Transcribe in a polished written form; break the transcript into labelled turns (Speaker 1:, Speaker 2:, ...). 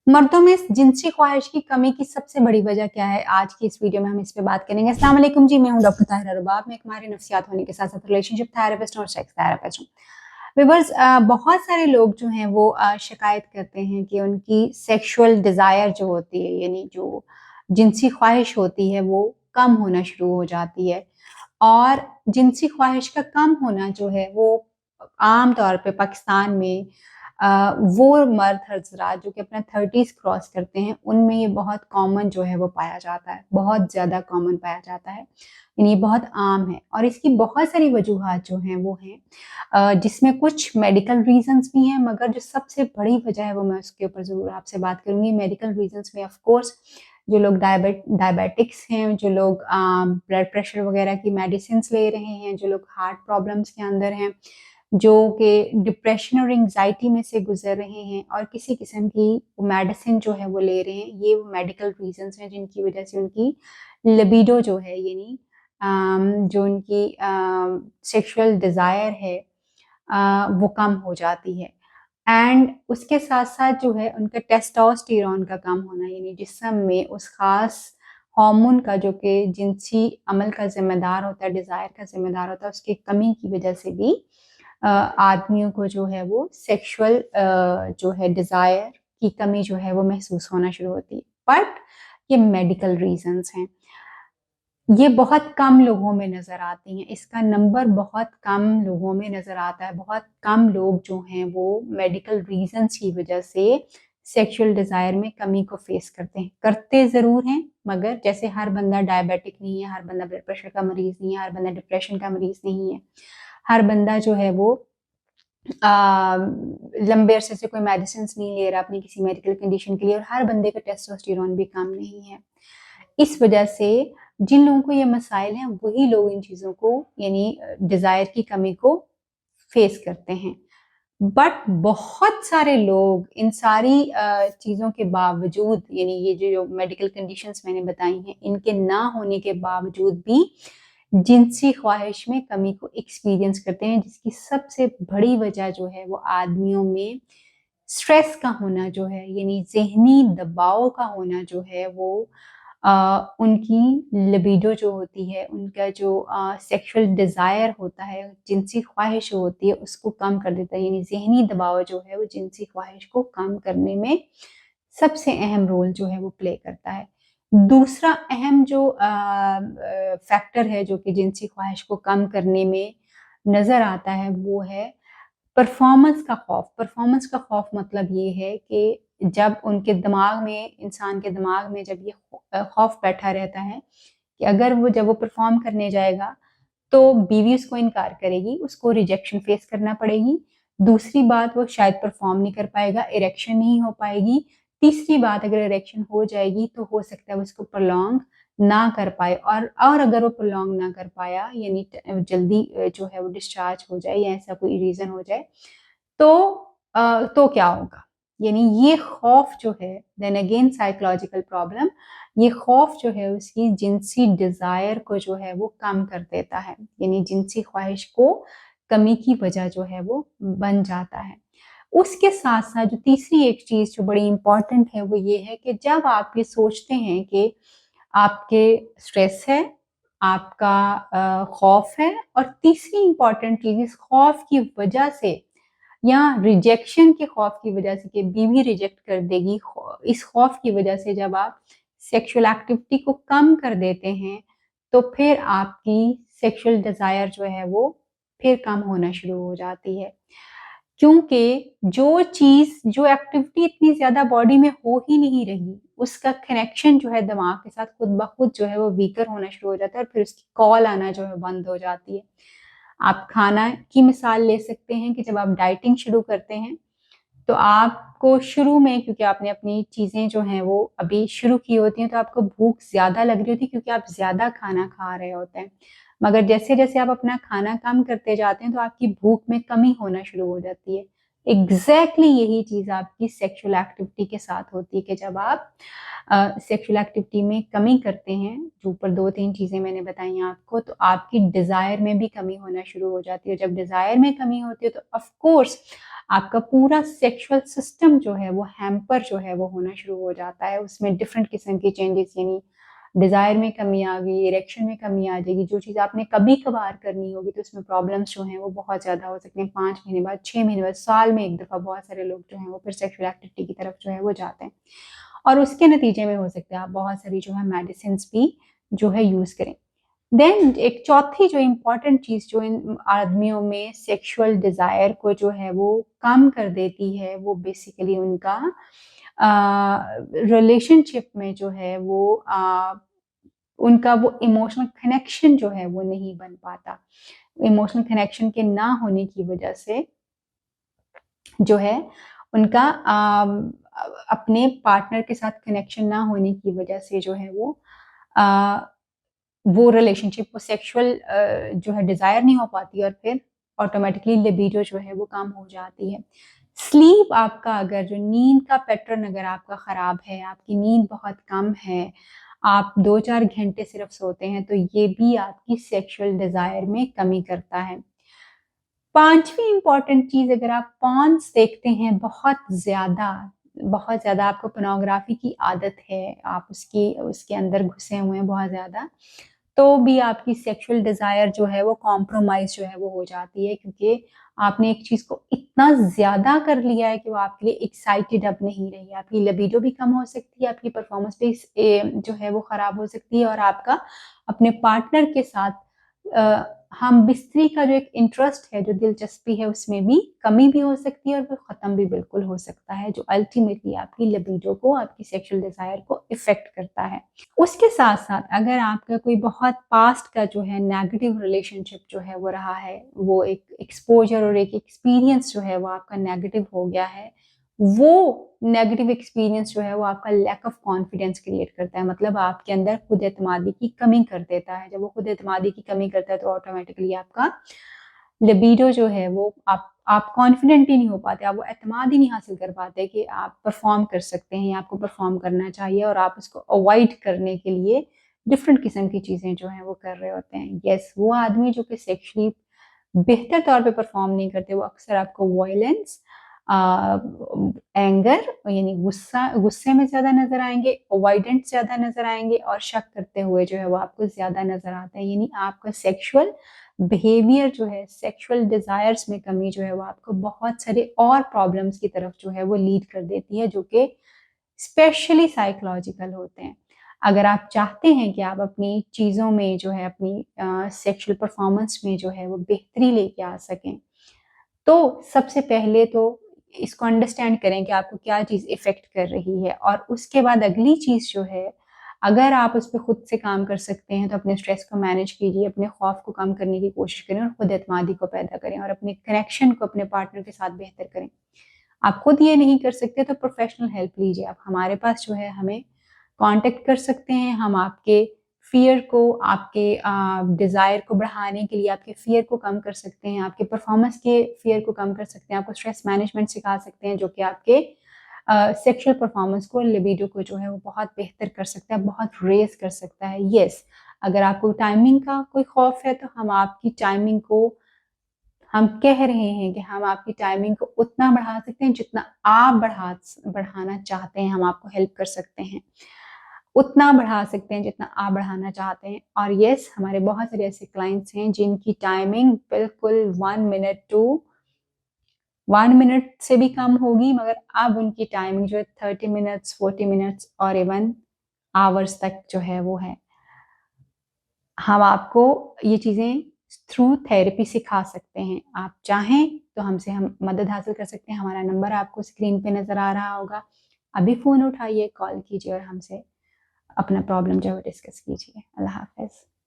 Speaker 1: मर्दों में जिनसी ख्वाहिश की कमी की सबसे बड़ी वजह क्या है? आज की इस वीडियो में हम इस पे बात करेंगे। अस्सलाम वालेकुम जी, मैं हूँ डॉक्टर ताहिरा रुबाब। मैं एक माहिर नफ्सियात होने के साथ-साथ रिलेशनशिप थेरेपिस्ट और सेक्स थेरेपिस्ट हूँ। व्यूअर्स, बहुत सारे लोग जो हैं वो शिकायत करते हैं कि उनकी सेक्सुअल डिज़ायर जो होती है, यानी जो जिनसी ख्वाहिश होती है, वो कम होना शुरू हो जाती है। और जिनसी ख्वाहिश का कम होना जो है वो आम तौर पे पाकिस्तान में वो मर्द हज़रात जो कि अपना 30s क्रॉस करते हैं, उनमें ये बहुत कॉमन जो है वो पाया जाता है, बहुत ज़्यादा कॉमन पाया जाता है। यानी ये बहुत आम है और इसकी बहुत सारी वजूहात जो हैं वो हैं, जिसमें कुछ मेडिकल रीज़न्स भी हैं, मगर जो सबसे बड़ी वजह है वो मैं उसके ऊपर ज़रूर आपसे बात करूँगी। मेडिकल रीज़न्स में ऑफ कोर्स जो लोग डायबिटिक्स हैं, जो लोग ब्लड प्रेशर वगैरह की मेडिसिन्स ले रहे हैं, जो लोग हार्ट प्रॉब्लम्स के अंदर हैं, जो कि डिप्रेशन और एंग्जायटी में से गुजर रहे हैं और किसी किस्म की मेडिसिन जो है वो ले रहे हैं, ये वो मेडिकल रीजंस हैं जिनकी वजह से उनकी लिबिडो जो है, यानी जो उनकी सेक्सुअल डिज़ायर है, वो कम हो जाती है। एंड उसके साथ साथ जो है उनका टेस्टोस्टेरोन का कम होना, यानी जिस्म में उस खास हार्मोन का जो कि जिनसी अमल का ज़िम्मेदार होता है, डिज़ायर का ज़िम्मेदार होता है, उसकी कमी की वजह से भी आदमियों को जो है वो सेक्सुअल जो है डिज़ायर की कमी जो है वो महसूस होना शुरू होती है। बट ये मेडिकल रीज़न्स हैं। ये बहुत कम लोगों में नज़र आती हैं, इसका नंबर बहुत कम लोगों में नज़र आता है। बहुत कम लोग जो हैं वो मेडिकल रीज़न्स की वजह से सेक्सुअल डिज़ायर में कमी को फ़ेस करते हैं। करते ज़रूर हैं, मगर जैसे हर बंदा डायबिटिक नहीं है, हर बंदा ब्लड प्रेशर का मरीज़ नहीं है, हर बंदा डिप्रेशन का मरीज़ नहीं है। हर बंदा जो है वो लंबे अरसे से कोई मेडिसिन्स नहीं ले रहा अपनी किसी मेडिकल कंडीशन के लिए, और हर बंदे का टेस्टोस्टेरोन भी कम नहीं है। इस वजह से जिन लोगों को ये मसाइल हैं, वही लोग इन चीज़ों को, यानी डिज़ायर की कमी को फेस करते हैं। बट बहुत सारे लोग इन सारी चीज़ों के बावजूद, यानी ये जो मेडिकल कंडीशंस मैंने बताई हैं, इनके ना होने के बावजूद भी जिनसी ख्वाहिश में कमी को एक्सपीरियंस करते हैं, जिसकी सबसे बड़ी वजह जो है वो आदमियों में स्ट्रेस का होना जो है, यानी ज़हनी दबाव का होना जो है वो उनकी लिबिडो जो होती है, उनका जो सेक्सुअल डिज़ायर होता है, जिनसी ख्वाहिश होती है, उसको कम कर देता है। यानी ज़हनी दबाव जो है वो जिनसी ख्वाहिश को कम करने में सबसे अहम रोल जो है वो प्ले करता है। दूसरा अहम जो फैक्टर है जो कि जिनसी ख्वाहिश को कम करने में नज़र आता है, वो है परफ़ॉर्मेंस का खौफ। परफ़ॉर्मेंस का खौफ मतलब ये है कि जब उनके दिमाग में, इंसान के दिमाग में जब ये खौफ बैठा रहता है कि अगर वो, जब वो परफ़ॉर्म करने जाएगा, तो बीवी उसको इनकार करेगी, उसको रिजेक्शन फ़ेस करना पड़ेगी। दूसरी बात, वो शायद परफ़ॉर्म नहीं कर पाएगा, इरेक्शन नहीं हो पाएगी। तीसरी बात, अगर इरेक्शन हो जाएगी तो हो सकता है वो इसको प्रोलॉन्ग ना कर पाए, और अगर वो प्रोलॉन्ग ना कर पाया, यानी जल्दी जो है वो डिस्चार्ज हो जाए या ऐसा कोई रीज़न हो जाए, तो तो क्या होगा? यानी ये खौफ जो है, देन अगेन साइकोलॉजिकल प्रॉब्लम, ये खौफ जो है उसकी जिनसी डिज़ायर को जो है वो कम कर देता है, यानी जिनसी ख्वाहिश को कमी की वजह जो है वो बन जाता है। उसके साथ-साथ जो तीसरी एक चीज़ जो बड़ी इम्पोर्टेंट है, वो ये है कि जब आप ये सोचते हैं कि आपके स्ट्रेस है, आपका खौफ है, और तीसरी इम्पोर्टेंट चीज़, इस खौफ की वजह से या रिजेक्शन के खौफ की वजह से कि बीवी रिजेक्ट कर देगी, इस खौफ की वजह से जब आप सेक्सुअल एक्टिविटी को कम कर देते हैं, तो फिर आपकी सेक्सुअल डिज़ायर जो है वो फिर कम होना शुरू हो जाती है। क्योंकि जो चीज़, जो एक्टिविटी इतनी ज़्यादा बॉडी में हो ही नहीं रही, उसका कनेक्शन जो है दिमाग के साथ खुद ब खुद जो है वो वीकर होना शुरू हो जाता है, और फिर उसकी कॉल आना जो है बंद हो जाती है। आप खाना की मिसाल ले सकते हैं कि जब आप डाइटिंग शुरू करते हैं, तो आपको शुरू में, क्योंकि आपने अपनी चीज़ें जो हैं वो अभी शुरू की होती हैं, तो आपको भूख ज़्यादा लग रही होती है क्योंकि आप ज़्यादा खाना खा रहे होते हैं। मगर जैसे-जैसे आप अपना खाना कम करते जाते हैं, तो आपकी भूख में कमी होना शुरू हो जाती है। एग्जैक्टली यही चीज आपकी सेक्सुअल एक्टिविटी के साथ होती है कि जब आप सेक्सुअल एक्टिविटी में कमी करते हैं, जो ऊपर 2-3 चीजें मैंने बताई आपको, तो आपकी डिजायर में भी कमी होना शुरू हो जाती है। जब डिजायर में कमी होती है तो ऑफ कोर्स आपका पूरा सेक्सुअल सिस्टम जो है वो हैम्पर जो है वो होना शुरू हो जाता है। उसमें डिफरेंट किस्म की चेंजेस, यानी डिजायर में कमी आ गई, इरेक्शन में कमी आ जाएगी। जो चीज आपने कभी कभार करनी होगी तो उसमें प्रॉब्लम्स जो हैं वो बहुत ज्यादा हो सकते हैं। 5 महीने बाद, 6 महीने बाद, साल में एक दफा बहुत सारे लोग जो हैं वो फिर सेक्सुअल एक्टिविटी की तरफ जो है वो जाते हैं, और उसके नतीजे में हो सकता है आप बहुत सारी जो है मेडिसिन भी जो है यूज करें। देन एक चौथी जो इम्पोर्टेंट चीज जो इन आदमियों में सेक्सुअल डिजायर को जो है वो कम कर देती है, वो बेसिकली उनका रिलेशनशिप में जो है वो उनका वो इमोशनल कनेक्शन जो है वो नहीं बन पाता। इमोशनल कनेक्शन के ना होने की वजह से जो है उनका अपने पार्टनर के साथ कनेक्शन ना होने की वजह से जो है वो रिलेशनशिप, वो सेक्सुअल जो है डिजायर नहीं हो पाती, और फिर ऑटोमेटिकली लिबिडो जो है वो कम हो जाती है। स्लीप आपका, अगर जो नींद का पैटर्न अगर आपका खराब है, आपकी नींद बहुत कम है, आप 2-4 घंटे सिर्फ सोते हैं, तो ये भी आपकी सेक्सुअल डिजायर में कमी करता है। पांचवी इंपॉर्टेंट चीज, अगर आप पॉर्न्स देखते हैं बहुत ज्यादा आपको पोर्नोग्राफी की आदत है, आप उसके अंदर घुसे हुए हैं बहुत ज्यादा, तो भी आपकी सेक्सुअल डिजायर जो है वो कॉम्प्रोमाइज जो है वो हो जाती है, क्योंकि आपने एक चीज को इतना ज्यादा कर लिया है कि वो आपके लिए एक्साइटेड अब नहीं रही। आपकी लिबिडो भी कम हो सकती है, आपकी परफॉर्मेंस भी जो है वो खराब हो सकती है, और आपका अपने पार्टनर के साथ हम बिस्तरी का जो एक इंटरेस्ट है, जो दिलचस्पी है, उसमें भी कमी भी हो सकती है, और वो खत्म भी बिल्कुल हो सकता है, जो अल्टीमेटली आपकी लिबिडो को, आपकी सेक्सुअल डिजायर को इफेक्ट करता है। उसके साथ साथ अगर आपका कोई बहुत पास्ट का जो है नेगेटिव रिलेशनशिप जो है वो रहा है, वो एक एक्सपोजर और एक एक्सपीरियंस जो है वो आपका नेगेटिव हो गया है, वो नेगेटिव एक्सपीरियंस जो है वो आपका लैक ऑफ कॉन्फिडेंस क्रिएट करता है, मतलब आपके अंदर खुद एतमादी की कमी कर देता है। जब वो खुद एतमादी की कमी करता है तो ऑटोमेटिकली आपका लिबिडो जो है वो आप कॉन्फिडेंट ही नहीं हो पाते, आप वो एतमाद ही नहीं हासिल कर पाते कि आप परफॉर्म कर सकते हैं या आपको परफॉर्म करना चाहिए, और आप उसको अवॉइड करने के लिए डिफरेंट किस्म की चीजें जो हैं वो कर रहे होते हैं। यस, वो आदमी जो कि सेक्सुअली बेहतर तौर पे परफॉर्म नहीं करते, वो अक्सर आपको वायलेंस, एंगर यानी गुस्से में ज्यादा नजर आएंगे, अवॉइडेंट ज्यादा नजर आएंगे, और शक करते हुए जो है वो आपको ज्यादा नजर आता है। यानी आपका सेक्सुअल बिहेवियर जो है, सेक्सुअल डिजायर्स में कमी जो है वो आपको बहुत सारे और प्रॉब्लम्स की तरफ जो है वो लीड कर देती है, जो कि स्पेशली साइकोलॉजिकल होते हैं। अगर आप चाहते हैं कि आप अपनी चीज़ों में जो है, अपनी सेक्सुअल परफॉर्मेंस में जो है वो बेहतरी लेके आ सकें, तो सबसे पहले तो इसको अंडरस्टैंड करें कि आपको क्या चीज़ इफ़ेक्ट कर रही है, और उसके बाद अगली चीज़ जो है, अगर आप उस पर खुद से काम कर सकते हैं तो अपने स्ट्रेस को मैनेज कीजिए, अपने खौफ को कम करने की कोशिश करें, और खुद एतमादी को पैदा करें, और अपने कनेक्शन को अपने पार्टनर के साथ बेहतर करें। आप खुद ये नहीं कर सकते तो प्रोफेशनल हेल्प लीजिए। आप हमारे पास जो है हमें कांटेक्ट कर सकते हैं। हम आपके फियर को, आपके डिज़ायर को बढ़ाने के लिए आपके फियर को कम कर सकते हैं, आपके परफॉर्मेंस के फियर को कम कर सकते हैं, आपको स्ट्रेस मैनेजमेंट सिखा सकते हैं, जो कि आपके सेक्सुअल परफॉर्मेंस को, लिबिडो को जो है वो बहुत बेहतर कर सकता है, बहुत रेज कर सकता है। यस, अगर आपको टाइमिंग का कोई खौफ है तो हम आपकी टाइमिंग को, हम कह रहे हैं कि हम आपकी टाइमिंग को उतना बढ़ा सकते हैं जितना आप बढ़ाना चाहते हैं, हम आपको हेल्प कर सकते हैं, उतना बढ़ा सकते हैं जितना आप बढ़ाना चाहते हैं। और यस, हमारे बहुत सारे ऐसे क्लाइंट्स हैं जिनकी टाइमिंग बिल्कुल 1 मिनट से भी कम होगी, मगर अब उनकी टाइमिंग जो है 30 मिनट्स, 40 मिनट्स और इवन आवर्स तक जो है वो है। हम आपको ये चीज़ें थ्रू थेरेपी सिखा सकते हैं। आप चाहें तो हमसे हम मदद हासिल कर सकते हैं। हमारा नंबर आपको स्क्रीन पे नज़र आ रहा होगा। अभी फ़ोन उठाइए, कॉल कीजिए और हमसे अपना प्रॉब्लम जो है डिस्कस कीजिए। अल्लाह हाफ़िज़।